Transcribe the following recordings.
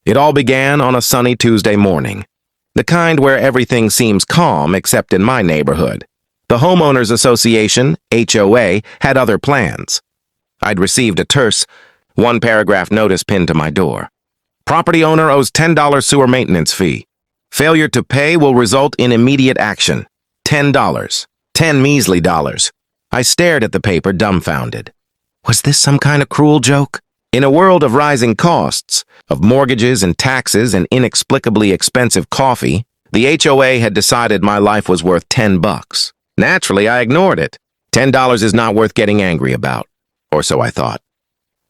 It all began on a sunny Tuesday morning, the kind where everything seems calm except in my neighborhood. The Homeowners Association, HOA, had other plans. I'd received a terse, one-paragraph notice pinned to my door. Property owner owes $10 sewer maintenance fee. Failure to pay will result in immediate action. $10. 10 measly dollars. I stared at the paper, dumbfounded. Was this some kind of cruel joke? In a world of rising costs, of mortgages and taxes and inexplicably expensive coffee, the HOA had decided my life was worth $10. Naturally, I ignored it. $10 is not worth getting angry about. Or so I thought.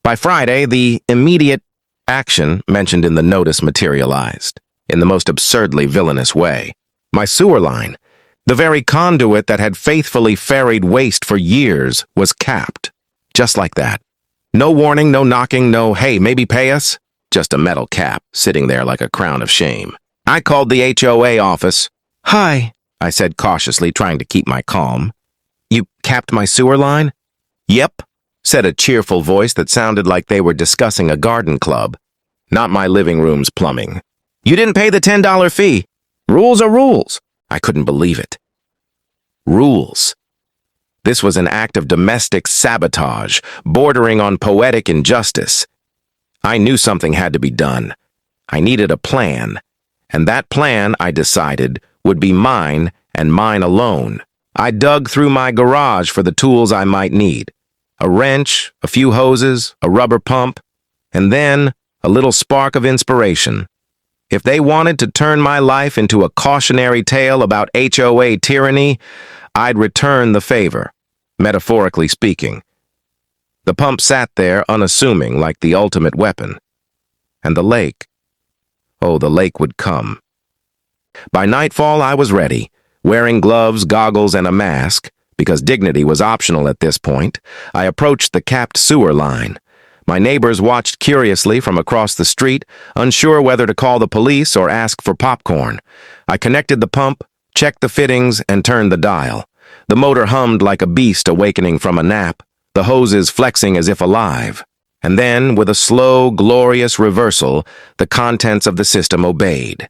By Friday, the immediate action mentioned in the notice materialized, in the most absurdly villainous way. My sewer line, the very conduit that had faithfully ferried waste for years, was capped. Just like that. No warning, no knocking, no, hey, maybe pay us. Just a metal cap, sitting there like a crown of shame. I called the HOA office. Hi, I said cautiously, trying to keep my calm. You capped my sewer line? Yep, said a cheerful voice that sounded like they were discussing a garden club. Not my living room's plumbing. You didn't pay the $10 fee. Rules are rules. I couldn't believe it. Rules. This was an act of domestic sabotage, bordering on poetic injustice. I knew something had to be done. I needed a plan, and that plan, I decided, would be mine and mine alone. I dug through my garage for the tools I might need. A wrench, a few hoses, a rubber pump, and then a little spark of inspiration. If they wanted to turn my life into a cautionary tale about HOA tyranny, I'd return the favor, metaphorically speaking. The pump sat there unassuming like the ultimate weapon. And the lake. Oh, the lake would come. By nightfall, I was ready, wearing gloves, goggles, and a mask. Because dignity was optional at this point, I approached the capped sewer line. My neighbors watched curiously from across the street, unsure whether to call the police or ask for popcorn. I connected the pump, checked the fittings, and turned the dial. The motor hummed like a beast awakening from a nap, the hoses flexing as if alive. And then, with a slow, glorious reversal, the contents of the system obeyed.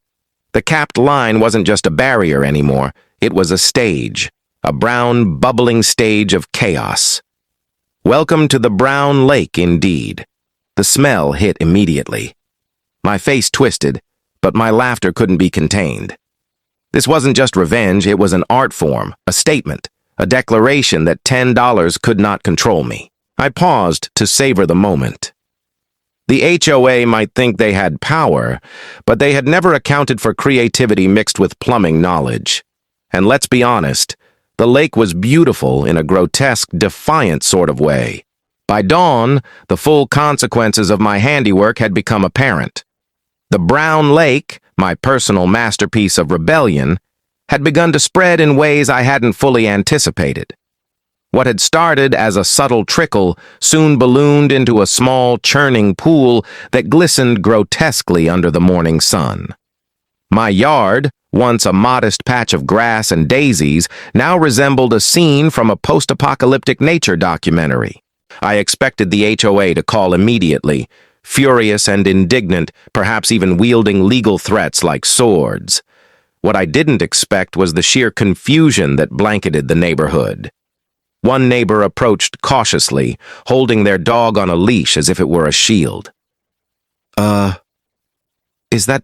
The capped line wasn't just a barrier anymore, it was a stage. A brown, bubbling stage of chaos. Welcome to the brown lake, indeed. The smell hit immediately. My face twisted, but my laughter couldn't be contained. This wasn't just revenge, it was an art form, a statement, a declaration that $10 could not control me. I paused to savor the moment. The HOA might think they had power, but they had never accounted for creativity mixed with plumbing knowledge. And let's be honest, the lake was beautiful in a grotesque, defiant sort of way. By dawn, the full consequences of my handiwork had become apparent. The brown lake, my personal masterpiece of rebellion, had begun to spread in ways I hadn't fully anticipated. What had started as a subtle trickle soon ballooned into a small, churning pool that glistened grotesquely under the morning sun. My yard, once a modest patch of grass and daisies, now resembled a scene from a post-apocalyptic nature documentary. I expected the HOA to call immediately, furious and indignant, perhaps even wielding legal threats like swords. What I didn't expect was the sheer confusion that blanketed the neighborhood. One neighbor approached cautiously, holding their dog on a leash as if it were a shield. Is that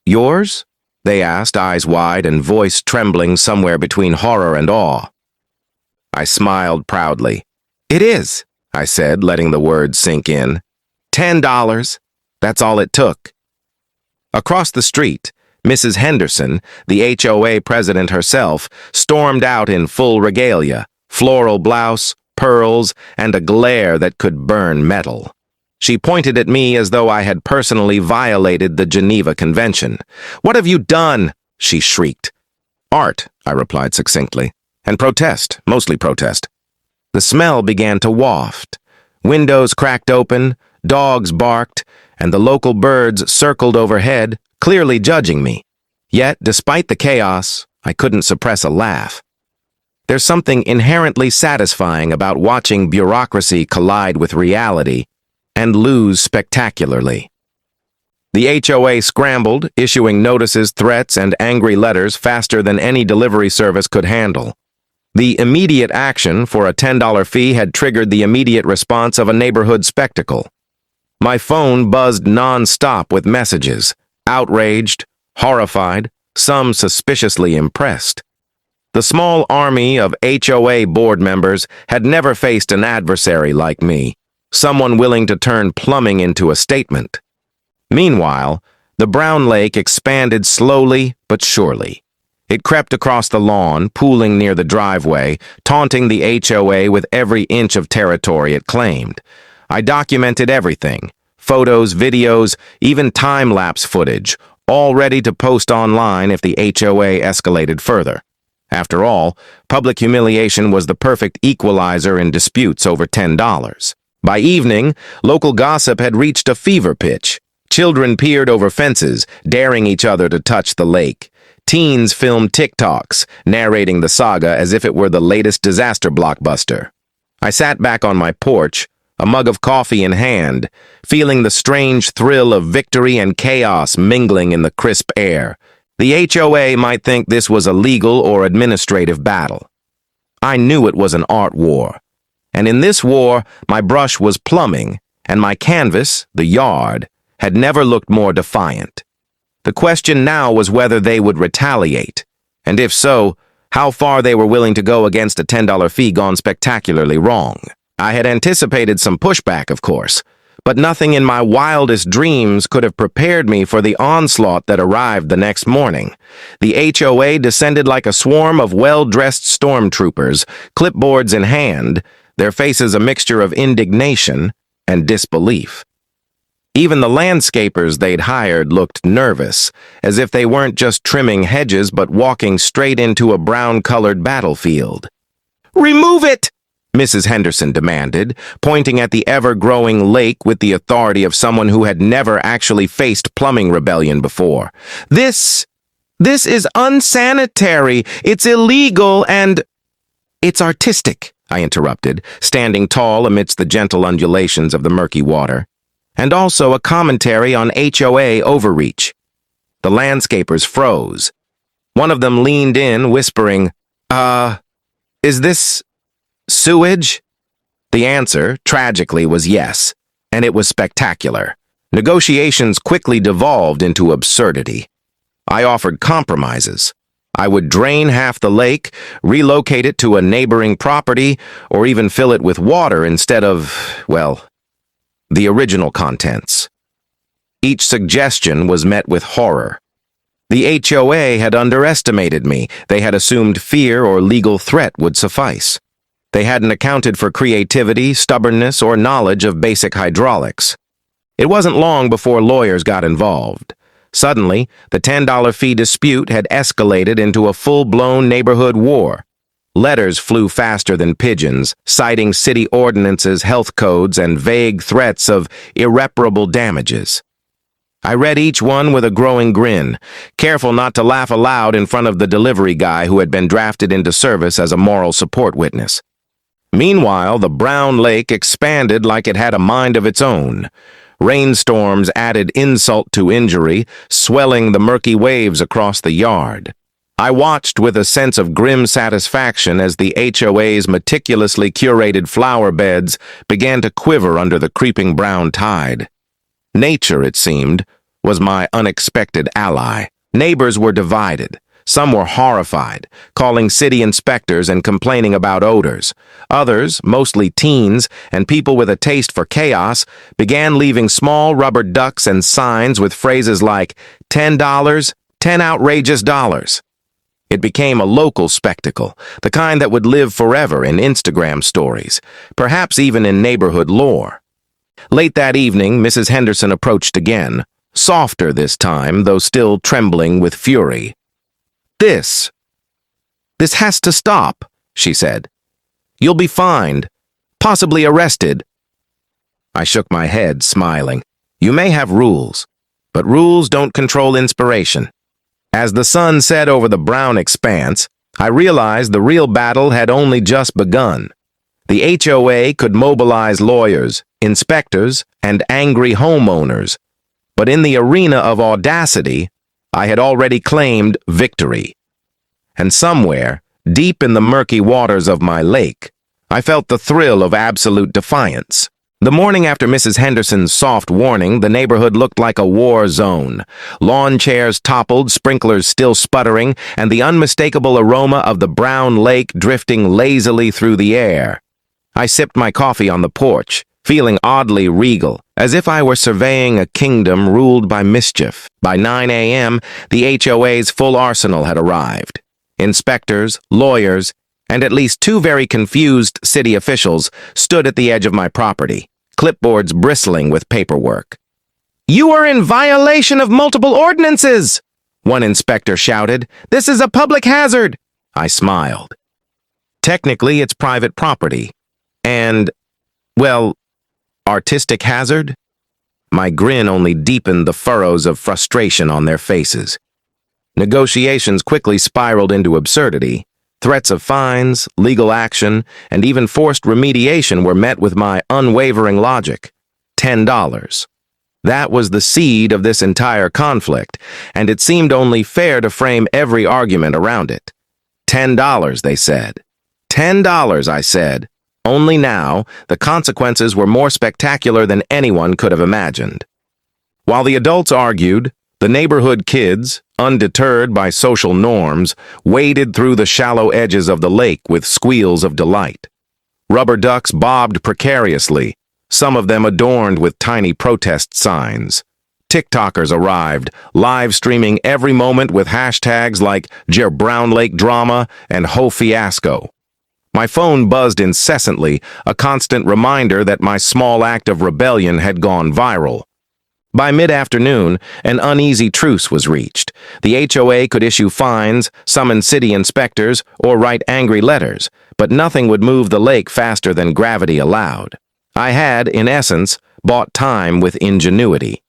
yours? They asked, eyes wide and voice trembling somewhere between horror and awe. I smiled proudly. It is, I said, letting the words sink in. $10. That's all it took. Across the street, Mrs. Henderson, the HOA president herself, stormed out in full regalia, floral blouse, pearls, and a glare that could burn metal. She pointed at me as though I had personally violated the Geneva Convention. "What have you done?" she shrieked. "Art," I replied succinctly. "And protest, mostly protest." The smell began to waft. Windows cracked open, dogs barked, and the local birds circled overhead, clearly judging me. Yet, despite the chaos, I couldn't suppress a laugh. There's something inherently satisfying about watching bureaucracy collide with reality and lose spectacularly. The HOA scrambled, issuing notices, threats, and angry letters faster than any delivery service could handle. The immediate action for a $10 fee had triggered the immediate response of a neighborhood spectacle. My phone buzzed non-stop with messages, outraged, horrified, some suspiciously impressed. The small army of HOA board members had never faced an adversary like me, someone willing to turn plumbing into a statement. Meanwhile, the brown lake expanded slowly but surely. It crept across the lawn, pooling near the driveway, taunting the HOA with every inch of territory it claimed. I documented everything, photos, videos, even time-lapse footage, all ready to post online if the HOA escalated further. After all, public humiliation was the perfect equalizer in disputes over $10. By evening, local gossip had reached a fever pitch. Children peered over fences, daring each other to touch the lake. Teens filmed TikToks, narrating the saga as if it were the latest disaster blockbuster. I sat back on my porch, a mug of coffee in hand, feeling the strange thrill of victory and chaos mingling in the crisp air. The HOA might think this was a legal or administrative battle. I knew it was an art war. And in this war, my brush was plumbing, and my canvas, the yard, had never looked more defiant. The question now was whether they would retaliate, and if so, how far they were willing to go against a $10 fee gone spectacularly wrong. I had anticipated some pushback, of course, but nothing in my wildest dreams could have prepared me for the onslaught that arrived the next morning. The HOA descended like a swarm of well-dressed stormtroopers, clipboards in hand, their faces a mixture of indignation and disbelief. Even the landscapers they'd hired looked nervous, as if they weren't just trimming hedges but walking straight into a brown-colored battlefield. "Remove it!" Mrs. Henderson demanded, pointing at the ever-growing lake with the authority of someone who had never actually faced plumbing rebellion before. This is unsanitary, it's illegal, and—" "It's artistic," I interrupted, standing tall amidst the gentle undulations of the murky water. "And also a commentary on HOA overreach." The landscapers froze. One of them leaned in, whispering, is this sewage?" The answer, tragically, was yes, and it was spectacular. Negotiations quickly devolved into absurdity. I offered compromises. I would drain half the lake, relocate it to a neighboring property, or even fill it with water instead of, well, the original contents. Each suggestion was met with horror. The HOA had underestimated me. They had assumed fear or legal threat would suffice. They hadn't accounted for creativity, stubbornness, or knowledge of basic hydraulics. It wasn't long before lawyers got involved. Suddenly, the $10 fee dispute had escalated into a full-blown neighborhood war. Letters flew faster than pigeons, citing city ordinances, health codes, and vague threats of irreparable damages. I read each one with a growing grin, careful not to laugh aloud in front of the delivery guy who had been drafted into service as a moral support witness. Meanwhile, the brown lake expanded like it had a mind of its own. Rainstorms added insult to injury, swelling the murky waves across the yard. I watched with a sense of grim satisfaction as the HOA's meticulously curated flower beds began to quiver under the creeping brown tide. Nature, it seemed, was my unexpected ally. Neighbors were divided. Some were horrified, calling city inspectors and complaining about odors. Others, mostly teens and people with a taste for chaos, began leaving small rubber ducks and signs with phrases like, $10, 10 outrageous dollars. It became a local spectacle, the kind that would live forever in Instagram stories, perhaps even in neighborhood lore. Late that evening, Mrs. Henderson approached again, softer this time, though still trembling with fury. This has to stop," she said. "You'll be fined, possibly arrested." I shook my head, smiling. You may have rules, but rules don't control inspiration. As the sun set over the brown expanse, I realized the real battle had only just begun. The HOA could mobilize lawyers, inspectors, and angry homeowners, But in the arena of audacity, I had already claimed victory. And somewhere, deep in the murky waters of my lake, I felt the thrill of absolute defiance. The morning after Mrs. Henderson's soft warning, the neighborhood looked like a war zone. Lawn chairs toppled, sprinklers still sputtering, and the unmistakable aroma of the brown lake drifting lazily through the air. I sipped my coffee on the porch, feeling oddly regal, as if I were surveying a kingdom ruled by mischief. By 9 a.m., the HOA's full arsenal had arrived. Inspectors, lawyers, and at least 2 very confused city officials stood at the edge of my property, clipboards bristling with paperwork. "You are in violation of multiple ordinances!" one inspector shouted. "This is a public hazard!" I smiled. Technically, it's private property. And, well, artistic hazard? My grin only deepened the furrows of frustration on their faces. Negotiations quickly spiraled into absurdity. Threats of fines, legal action, and even forced remediation were met with my unwavering logic. $10. That was the seed of this entire conflict, and it seemed only fair to frame every argument around it. $10, they said. $10, I said. Only now, the consequences were more spectacular than anyone could have imagined. While the adults argued, the neighborhood kids, undeterred by social norms, waded through the shallow edges of the lake with squeals of delight. Rubber ducks bobbed precariously, some of them adorned with tiny protest signs. TikTokers arrived, live streaming every moment with hashtags like Jer Brown Lake Drama and Ho Fiasco. My phone buzzed incessantly, a constant reminder that my small act of rebellion had gone viral. By mid-afternoon, an uneasy truce was reached. The HOA could issue fines, summon city inspectors, or write angry letters, but nothing would move the lake faster than gravity allowed. I had, in essence, bought time with ingenuity.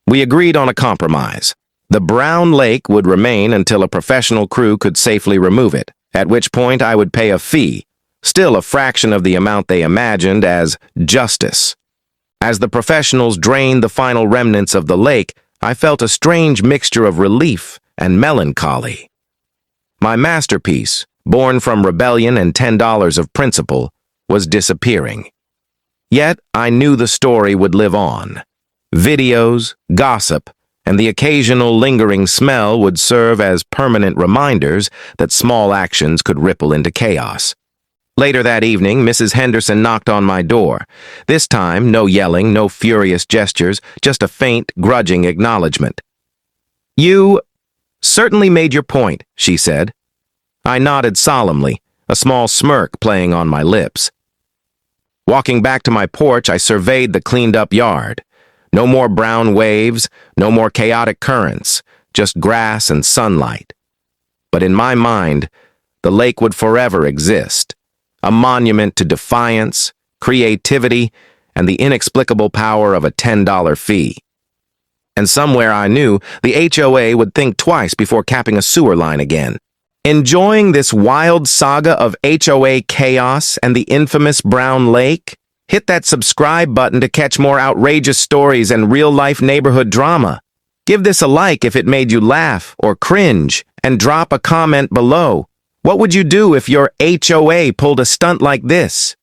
We agreed on a compromise. The brown lake would remain until a professional crew could safely remove it, at which point I would pay a fee, still a fraction of the amount they imagined as justice. As the professionals drained the final remnants of the lake, I felt a strange mixture of relief and melancholy. My masterpiece, born from rebellion and $10 of principle, was disappearing. Yet I knew the story would live on. Videos, gossip, and the occasional lingering smell would serve as permanent reminders that small actions could ripple into chaos. Later that evening, Mrs. Henderson knocked on my door. This time, no yelling, no furious gestures, just a faint, grudging acknowledgement. "You certainly made your point," she said. I nodded solemnly, a small smirk playing on my lips. Walking back to my porch, I surveyed the cleaned-up yard. No more brown waves, no more chaotic currents, just grass and sunlight. But in my mind, the lake would forever exist. A monument to defiance, creativity, and the inexplicable power of a $10 fee. And somewhere I knew the HOA would think twice before capping a sewer line again. Enjoying this wild saga of HOA chaos and the infamous Brown Lake? Hit that subscribe button to catch more outrageous stories and real-life neighborhood drama. Give this a like if it made you laugh or cringe, and drop a comment below. What would you do if your HOA pulled a stunt like this?